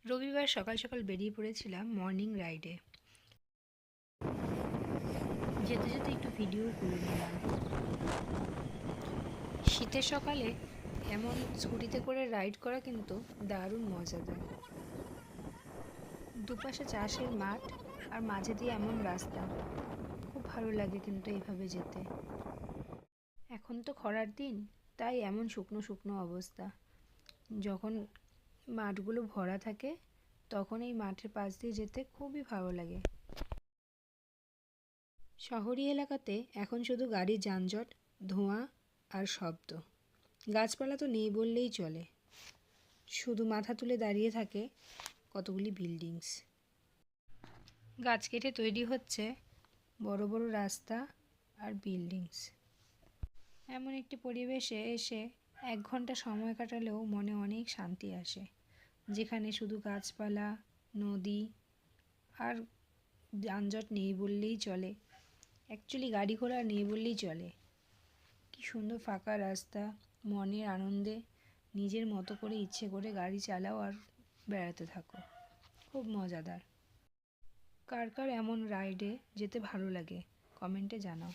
রবিবার সকাল সকাল বেরিয়ে পড়েছিলাম মর্নিং রাইডে। যেতে যেতে একটু ভিডিও করে নিলাম। শীতের সকালে এমন স্কুটিতে করে রাইড করা কিন্তু দারুণ মজাদার। দুপাশে চাষের মাঠ আর মাঝে দিয়ে এমন রাস্তা, খুব ভালো লাগে কিন্তু এইভাবে যেতে। এখন তো খরার দিন, তাই এমন শুকনো শুকনো অবস্থা। যখন মাঠগুলো ভরা থাকে তখন এই মাঠের পাশ দিয়ে যেতে খুবই ভালো লাগে। শহরি এলাকাতে এখন শুধু গাড়ির যানজট, ধোঁয়া আর শব্দ। গাছপালা তো নেই বললেই চলে, শুধু মাথা তুলে দাঁড়িয়ে থাকে কতগুলি বিল্ডিংস। গাছ কেটে তৈরি হচ্ছে বড় বড় রাস্তা আর বিল্ডিংস। এমন একটি পরিবেশে এসে 1 ঘন্টা সময় কাটালেও মনে অনেক শান্তি আসে, যেখানে শুধু গাছপালা, নদী আর যানজট নেই বললেই চলে। অ্যাকচুয়ালি গাড়ি ঘোড়া নেই বললেই চলে। কি সুন্দর ফাঁকা রাস্তা, মনের আনন্দে নিজের মতো করে ইচ্ছে করে গাড়ি চালাও আর বেড়াতে থাকো, খুব মজাদার। কার কার এমন রাইডে যেতে ভালো লাগে কমেন্টে জানাও।